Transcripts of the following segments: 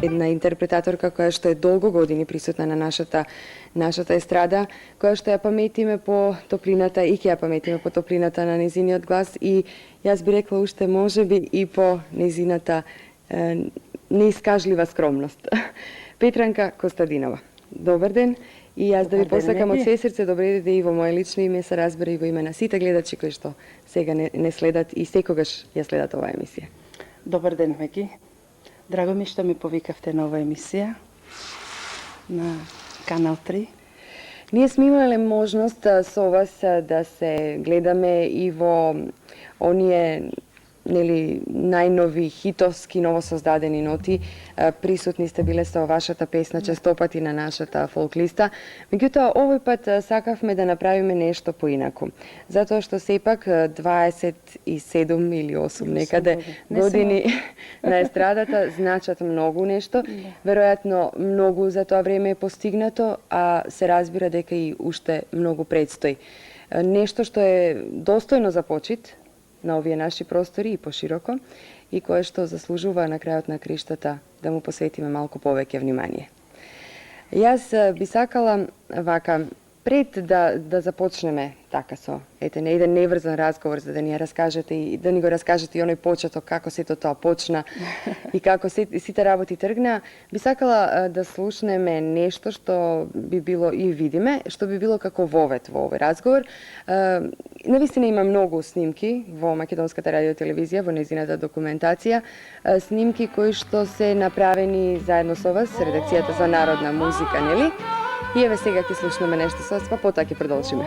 Една интерпретаторка која што е долго години присутна на нашата естрада, која што ја паметиме по топлината и ќе ја паметиме по топлината на незиниот глас и јас би рекла уште можеби и по незината неискажлива скромност. Петранка Костадинова. Добар ден. И јас да ви посакам од се срце добре дојде и во моје лично име, се разбира и во име на сите гледачи кои што сега не следат и секогаш ја следат оваа емисија. Добар ден, Меги. Драго ми што ме повикавте на оваа емисија на Канал 3. Ние сме имале можност со вас да се гледаме и во оние најнови хитовски новосоздадени ноти. Присутни сте биле со вашата песна честопати на нашата фолклиста. Меѓутоа, овој пат сакавме да направиме нешто поинаку. Затоа што сепак 27 или 8 некаде години на естрадата значат многу нешто. Веројатно, многу за тоа време е постигнато, а се разбира дека и уште многу предстои. Нешто што е достојно за почит на овие наши простори и пошироко и кое што заслужува на крајот на криштата да му посветиме малку повеќе внимание. Јас би сакала вака пред да започнеме така со еден неврзан разговор за да ни ја раскажете и да ни го раскажете и оној почеток како сето тоа почна и како сите работи тргнаа, би сакала да слушнеме нешто што би било и видиме, што би било како вовет во овој разговор. Навистина има многу снимки во Македонската радиотелевизија, во незината документација, снимки кои што се направени заедно со вас, редакцијата за народна музика, нели? И еве сега ќе слушнеме нешто со вас, па потоа ќе продолжиме.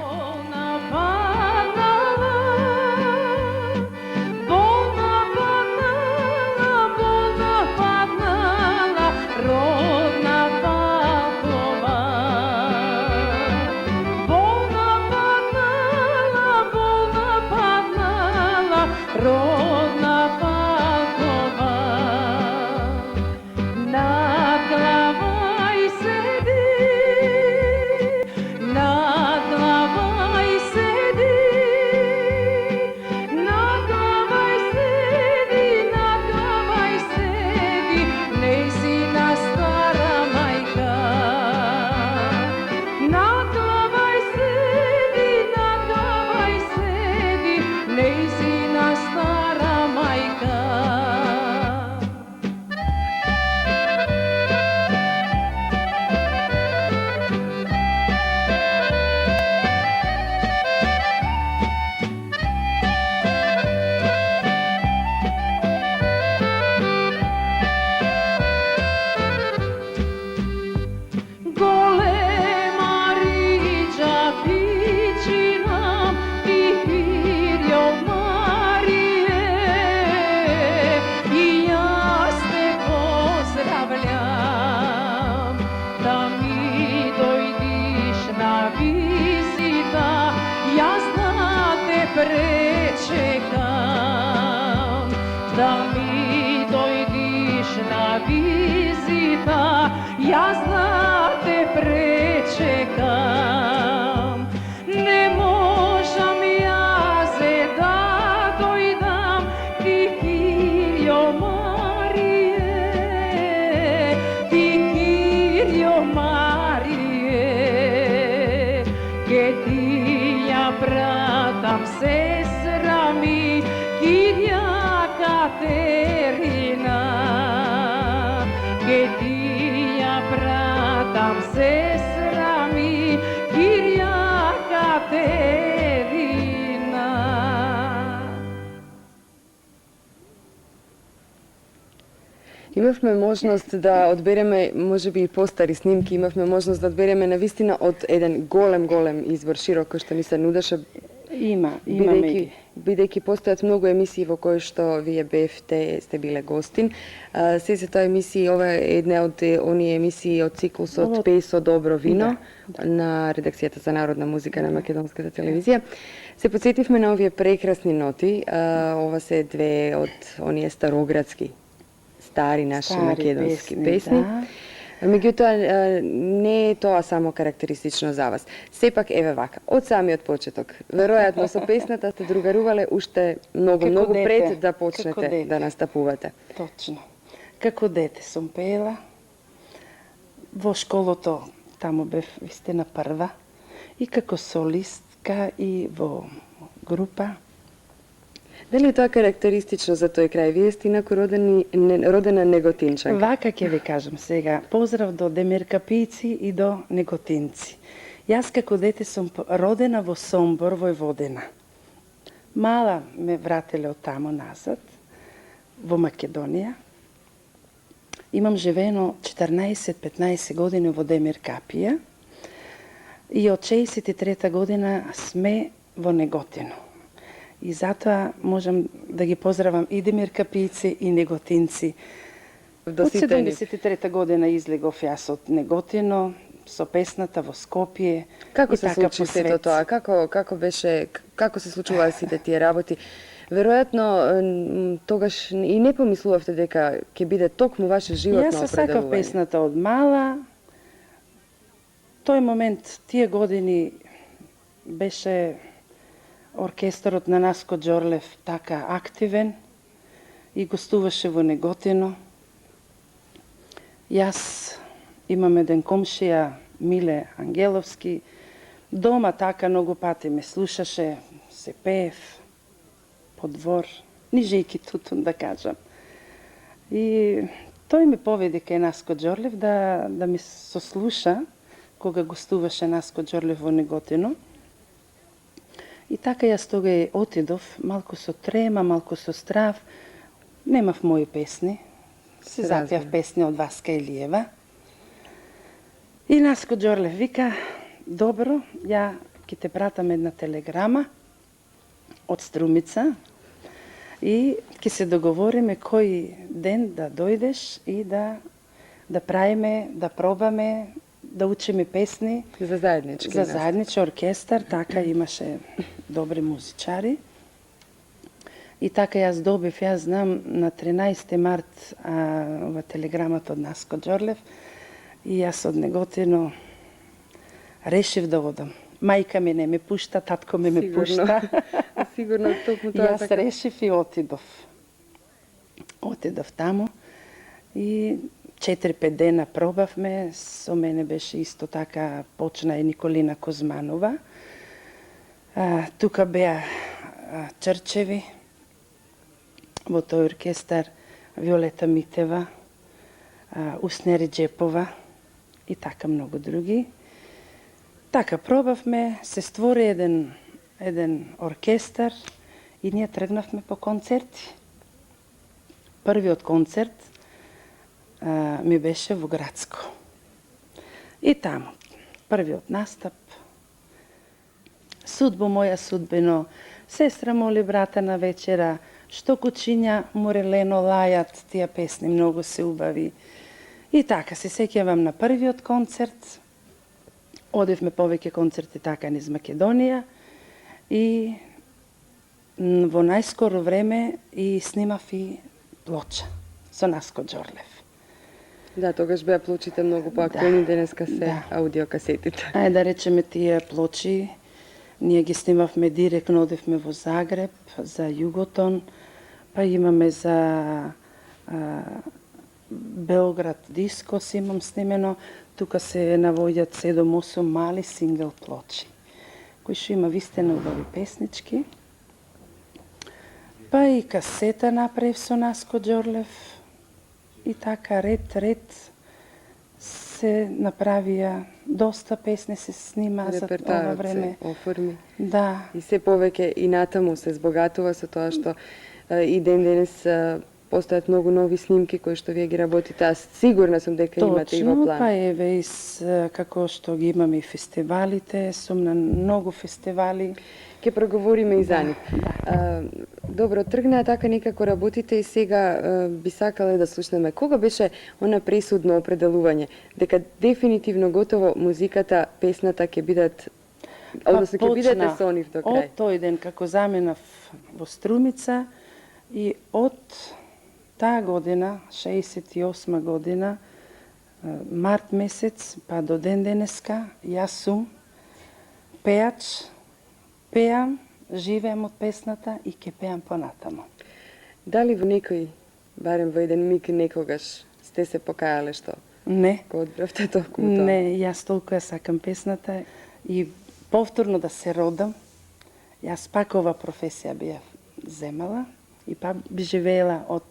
Имавме можност да одбереме, можеби и постари снимки, имавме можност да одбереме навистина од еден голем избор широко што ни се нудеше. Има бидејќи постојат многу емисии во кои што вие бевте, сте биле гостин. Се тоа емисии, ова е една од оние емисии од циклусот Пеј со добро вино на редакцијата за народна музика на Македонската телевизија. Се потсетивме на овие прекрасни ноти. Ова се две од оние староградски стари наши македонски песни. Меѓутоа, не е тоа само карактеристично за вас. Сепак, еве вака, од самиот почеток, веројатно со песната сте другарувале уште многу пред да почнете да настапувате. Точно. Како дете сум пеела. Во школото таму бев вистина прва. И како солистка и во група. Дали е тоа карактеристично за тој крај? Вие сте инаку родена неготинчанка. Вака ќе ви кажам сега. Поздрав до демиркапици и до неготинци. Јас како дете сум родена во Сомбор, Војводина. Мала ме вратиле од таму назад, во Македонија. Имам живеено 14-15 години во Демиркапија и од 63 година сме во Неготино. И затоа можам да ги поздравам и демиркапици и неготинци. Од 73 година излегов јас од Неготино со песната во Скопје. Како и се така случи по сето свет. тоа? Како се случуваа сите тие работи? Веројатно тогаш и не помислувавте дека ќе биде токму ваше животно Јас се сакав определување. песната од мала. Тој момент, тие години беше оркестарот на Наско Џорлев така активен и гостуваше во Неготино. Јас имам еден комшија, Миле Ангеловски, дома така многу пати ме слушаше, се пеев по двор, нижејки тутун да кажам. И тој ме поведе кај Наско Џорлев да ми сослуша кога гостуваше Наско Џорлев во Неготино. И така јас тога и отидов, малку со трема, малку со страв. Немав мои песни. Се запјав песни од Васка Илиева. И Наско Џорлев вика, добро, ја ќе те пратам една телеграма од Струмица и ќе се договориме кој ден да дојдеш и да правиме, да пробаме, да учиме песни. За заеднички. За заеднички оркестар, така имаше добри музичари. И така јас добив, јас знам, на 13 март ова телеграмата од Наско Џорлев и јас од Неготино решив да одам. Мајка ми не ме пушта, татко ми ме пушта. Сигурно токму тоа Јас така. решив и отидов. Отидов таму и 4-5 дена пробавме, со мене беше исто така, почна и Николина Козманова. Тука беа Чрчеви, во тој оркестар Виолета Митева, Уснери Джепова и така многу други. Така пробавме, се створи еден оркестар и ние тргнавме по концерти. Првиот концерт ми беше во Градско. И таму, првиот настап, Судбо моја судбино, Сестра моли брата на вечера, Што кучиња морелено лајат, тие песни многу се убави. И така, се сеќавам на првиот концерт, одевме повеќе концерти така низ Македонија и во најскоро време и снимав и плоча со Наско Џорлев. Да, тогаш беа плочите многу поактуелни, денеска се аудиокасетите. Ајде да речеме тие плочи, ние ги снимавме директно, одевме во Загреб, за Југотон, па имаме за Белград Дискос имам снимено, тука се навоѓат 7-8 мали сингл плочи, кои што има вистина убави песнички. Па и касета направив со Наско Џорлев и така ред се направија, доста песни се снима за ова време. Репертарот се оформи. Да. И се повеќе и натаму се збогатува со тоа што и ден денес постојат многу нови снимки кои што вие ги работите. Аз сигурна сум дека имате и во план. Точно, па еве како што ги имаме и фестивалите, сум на многу фестивали. Ке проговориме и за нив. Добро, тргнаа така некако работите и сега би сакале да слушнеме. Кога беше она пресудно определување дека дефинитивно готово музиката, песната ќе бидат, односно ќе бидете со нив до крај? Од тој ден како заминав во Струмица и од таа година, 68 година, март месец, па до ден денеска, јас сум пеач, пеам, живеам од песната и ќе пеам понатаму. Дали во некој барем во еден миг некогаш сте се покаяле што Не, го одбравте токму тоа? не, јас толку ја сакам песната и повторно да се родам. Јас пак ова професија би ја земала и пак би живеела од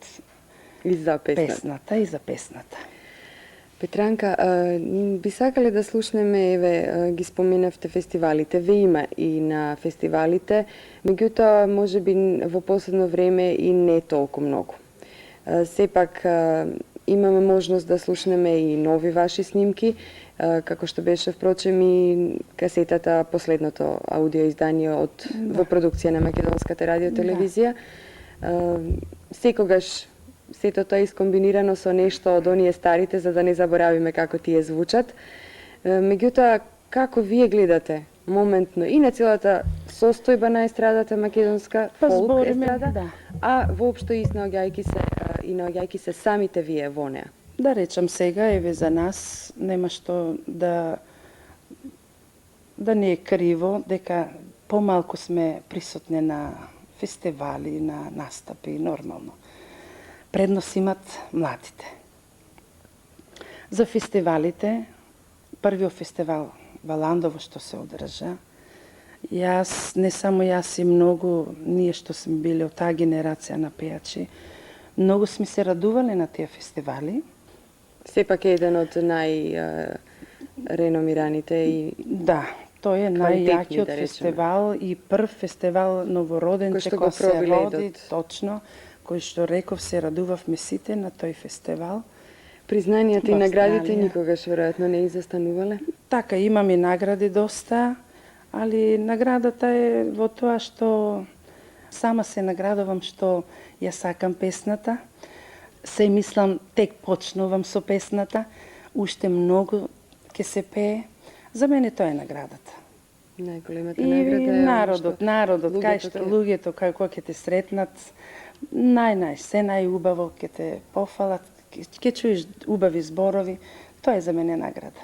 И за песната. песната и за песната. Петранка, би сакале да слушнеме, еве, ги споменавте фестивалите. Ве има и на фестивалите, меѓутоа, може би во последно време и не толку многу. Сепак, имаме можност да слушнеме и нови ваши снимки, како што беше, впрочем, и касетата, последното аудио издание од во продукција на Македонската радиотелевизија. Секогаш сето тоа искомбинирано со нешто од оние старите, за да не заборавиме како тие звучат. Меѓутоа, како вие гледате моментно и на целата состојба на естрадата македонска, Па фолк збориме, естрада, да. а воопшто и наоѓајќи се самите вие во неа? Да речам сега, еве за нас нема што да не е криво дека помалку сме присутни на фестивали, на настапи, нормално. Предност имат младите. За фестивалите, првиот фестивал во Ландово што се одржа, јас, не само јас и многу, ние што сме били од таа генерација на пејачи, многу сме се радувале на тие фестивали. Сепак е еден од најреномираните и Да, тој е квалитетни, најјакиот да речеме. фестивал и прв фестивал новороденче Кој што го кој се проби роди, ледот. точно, кој што реков се радувавме сите на тој фестивал. признанијата и Во наградите Австралија. никогаш веројатно не изостанувале? Така, имам и награди доста, али наградата е во тоа што сама се наградувам што ја сакам песната. Се мислам, тек почнувам со песната, уште многу ќе се пее. За мене тоа е наградата. Најголемата И награда е народот, кај луѓето што ќе- луѓето како ќе те сретнат, се најубаво ќе те пофалат, ќе чуеш убави зборови, тоа е за мене награда.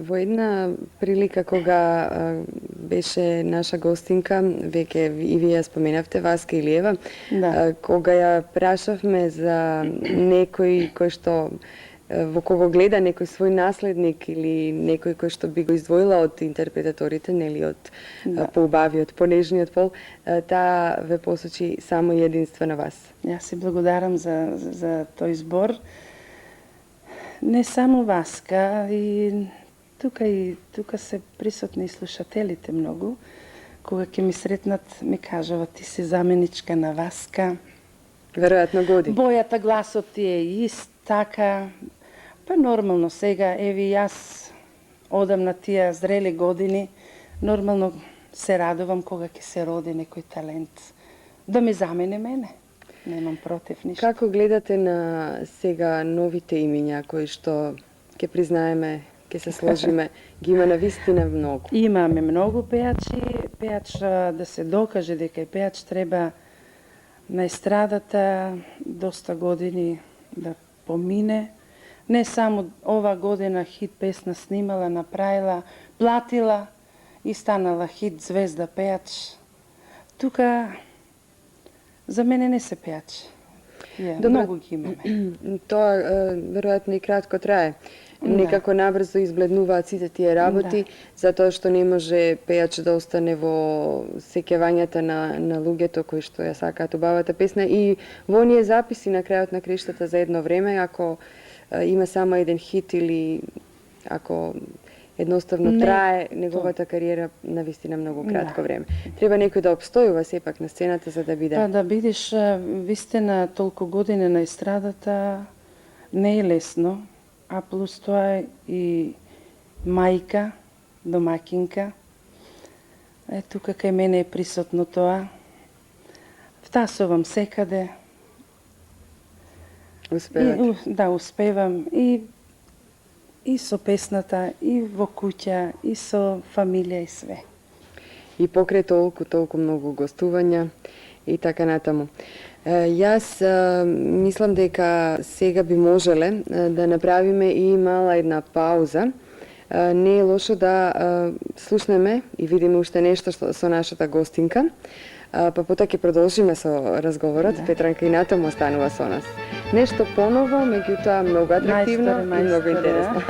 Во една прилика кога беше наша гостинка, веќе и вие ја споменавте, Васка Илиева, Да. кога ја прашавме за некој кој што во кого гледа некој свој наследник или некој кој што би го издвоила од интерпретаторите, нели од поубавиот, понежниот пол, таа ве посочи само и единствено вас. Јас се благодарам за тој збор. Не само Васка, и тука се присутни и слушателите многу. Кога ќе ми сретнат, ми кажуват ти си заменичка на Васка. Веројатно годи. Бојата, гласот ти е ист, така. Па нормално сега, еви јас одам на тие зрели години, нормално се радувам кога ќе се роди некој талент. Да ми замене мене. Немам против ништо. Како гледате на сега новите имиња кои што ќе признаеме, ќе се сложиме, ги има навистина многу? Имаме многу пејачи. Пејач да се докаже дека е пејач треба на естрадата доста години да помине. Не само ова година хит песна снимала, направила, платила и станала хит звезда пејач. Тука за мене не се пејачи. Многу ги имаме. Тоа веројатно и кратко трае. Некако набрзо избледнуваат сите тие работи, затоа што не може пејач да остане во сеќавањата на луѓето кои што ја сакаат убавата песна и во оние записи на крајот на криштата за едно време, ако има само еден хит или ако едноставно трае неговата кариера навистина многу кратко време. Треба некој да обстојува сепак на сцената за да биде. Па да бидеш вистина толку години на естрадата не е лесно, а плюс тоа и мајка, домакинка. Тука кај мене е присутно тоа. Втасувам секаде. Успевате. Да, успевам и со песната, и во куќа, и со фамилија и све. И покрај толку многу гостувања и така натаму. Јас мислам дека сега би можеле да направиме и мала една пауза. Не е лошо да слушнеме и видиме уште нешто со нашата гостинка. pa потоа ќе продолжиме со разговорот. Петранка и натаму останува со нас. Нешто поново, меѓутоа многу атрактивно и многу интересно.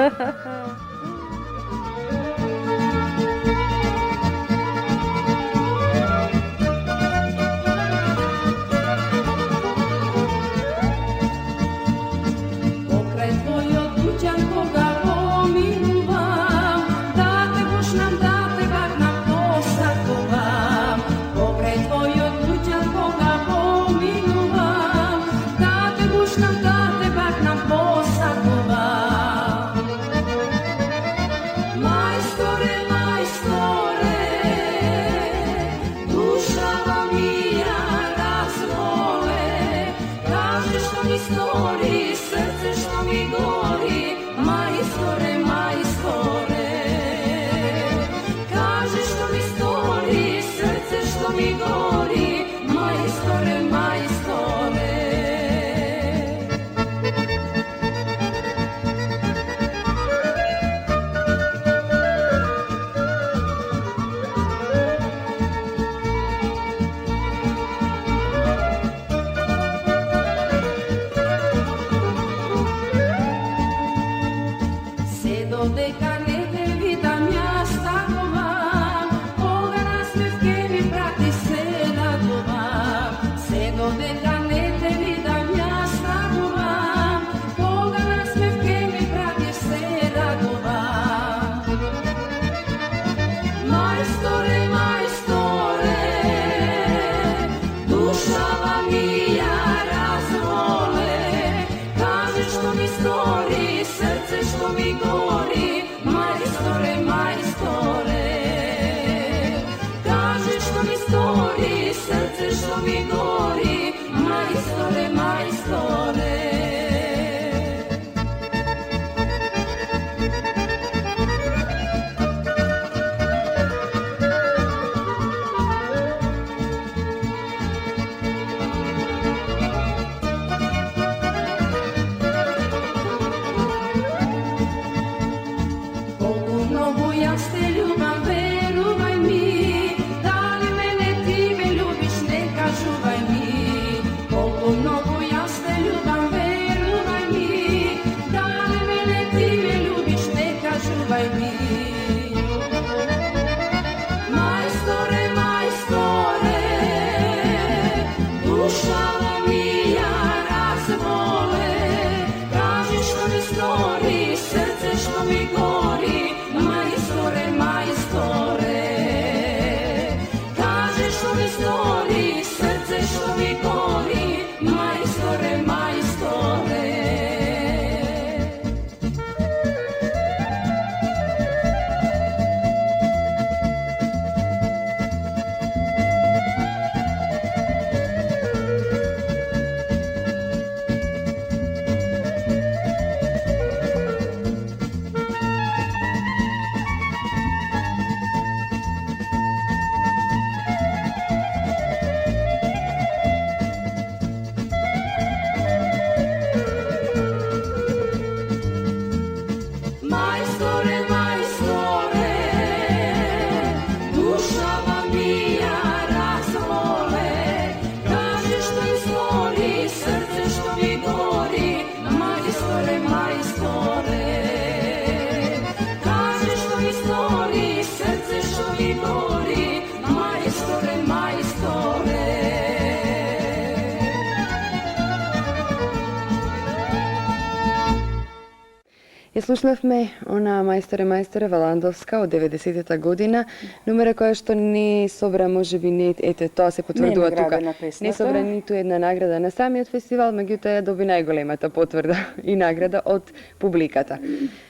Ја слушнавме она мајсторе Валандовска од 90-та година, номера која што не собра, можеби не, ете, тоа се потврдува тука. Не собра ниту една награда на самиот фестивал, меѓутоа ја доби најголемата потврда и награда од публиката.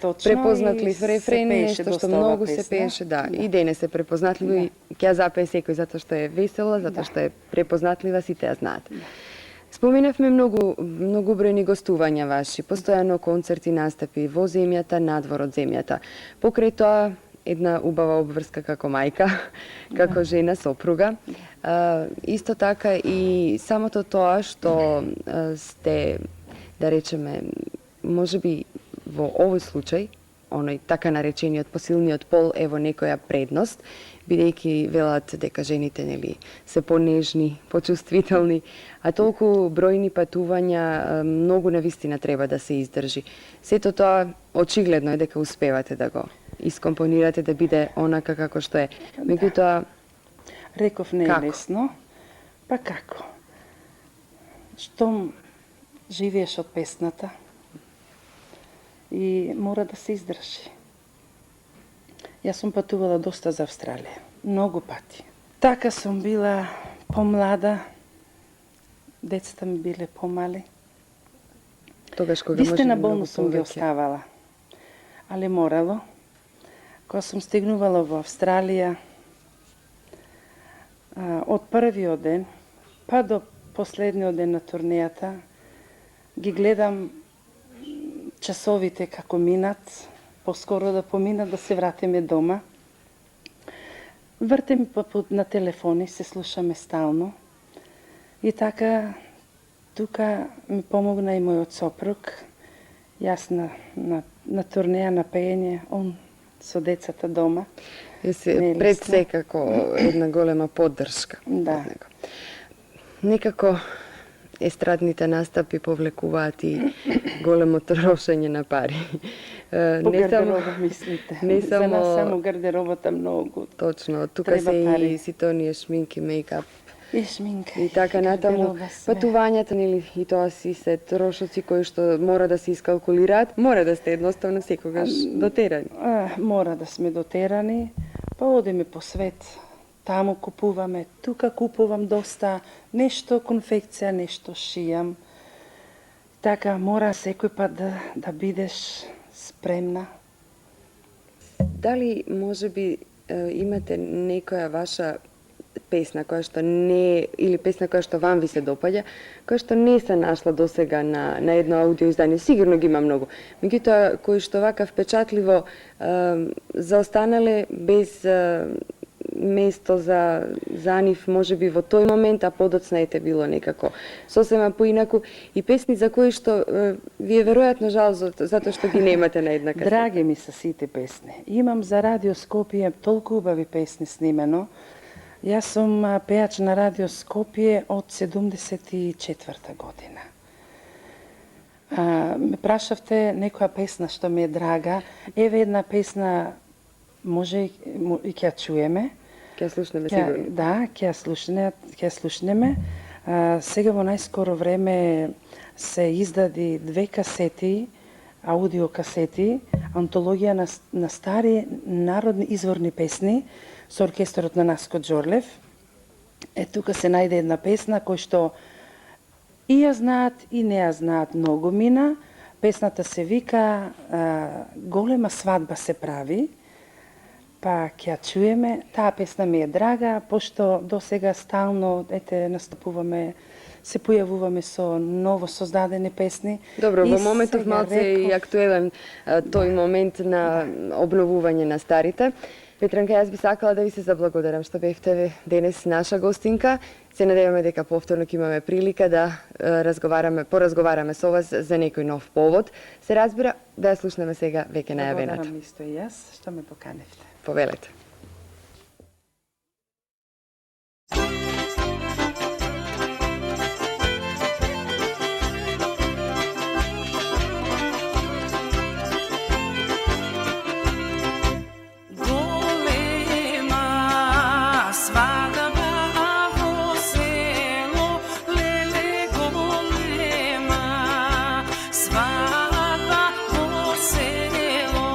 Точно, препознатлив рефрен, нешто што многу се пееше, да, и денес е препознатливо и ќе ја запее секој затоа што е весела, затоа што е препознатлива, сите ја знаат. Споменавме многу бројни гостувања ваши, постојано концерти, настапи во земјата, надвор од земјата. Покрај тоа, една убава обврска како мајка, како жена, сопруга. Исто така и самото тоа што сте, да речеме, можеби во овој случај, оној така наречениот посилниот пол ево некоја предност, бидејќи велат дека жените нели се понежни, почувствителни, а толку бројни патувања многу навистина треба да се издржи. Сето тоа очигледно е дека успевате да го искомпонирате да биде онака како што е. Меѓутоа, Реков не е Како? лесно. Па како? Штом живееш од песната и мора да се издржи. Јас сум патувала доста за Австралија, многу пати. Така сум била помлада, децата ми биле помали. тогаш кога може Вистина многу болно сум ги повеќе. оставала, али морало. Кога сум стигнувала во Австралија, од првиот ден, па до последниот ден на турнејата, ги гледам часовите како минат, поскоро да поминат, да се вратиме дома. Вртеме на телефони, се слушаме стално. И така, тука ми помогна и мојот сопруг. Јас на турнеја, на пеење, он со децата дома. Не Се е пред лесно. се како една голема поддршка. Да. од него. Некако естрадните настапи повлекуваат и големо трошење на пари. По Не само гардероба мислите. не За нас само- само гардеробата многу. точно, тука Треба се и пари. сите оние шминки, мејкап И шминка. и така натаму. гардероба, све. Патувањата нели и тоа си се трошоци кои што мора да се искалкулираат, мора да сте едноставно секогаш дотерани. Мора да сме дотерани, па одиме по свет. Таму купуваме, тука купувам доста, нешто конфекција, нешто шијам. Така мора секој пат да бидеш спремна. Дали можеби имате некоја ваша песна која што не или песна која што вам ви се допаѓа, која што не се нашла досега на едно аудио издание, сигурно ги има многу. Меѓутоа кои што вака впечатливо заостанале без место за нив можеби во тој момент, а подоцна ете било некако сосема поинаку и песни за кои што вие веројатно жал затоа што ги немате на една касета. Драги ми се сите песни. Имам за Радио Скопје толку убави песни снимено. Јас сум пеач на Радио Скопје од 74 година. Ме прашавте некоја песна што ми е драга. Еве една песна, може и ќе ја чуеме. Ќе ја слушнеме сигурно. Да, ќе ја слушнеме. Сега во најскоро време се издади 2 касети, аудио касети, антологија на стари народни изворни песни со оркестрот на Наско Џорлев. Тука се најде една песна која што и ја знаат и не ја знаат многу мина. Песната се вика Голема свадба се прави. Па ќе ја чуеме. Таа песна ми е драга, пошто до сега стално настапуваме, се појавуваме со ново создадени песни. Добро, И во моментов сега малце и реков- актуелен тој момент на обновување на старите. Петранка, јас би сакала да ви се заблагодарам што бевте денес наша гостинка. Се надеваме дека повторно ќе имаме прилика да поразговараме со вас за некој нов повод. Се разбира, да ја слушнеме сега веќе најавената. Благодарам исто и јас што ме поканевте. Повелете. Голема свадба во село, леле голема свадба во село.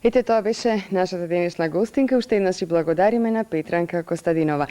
Ете, тоа беше нашата денешна гостинка. Уште еднаш и благодариме на Петранка Костадинова.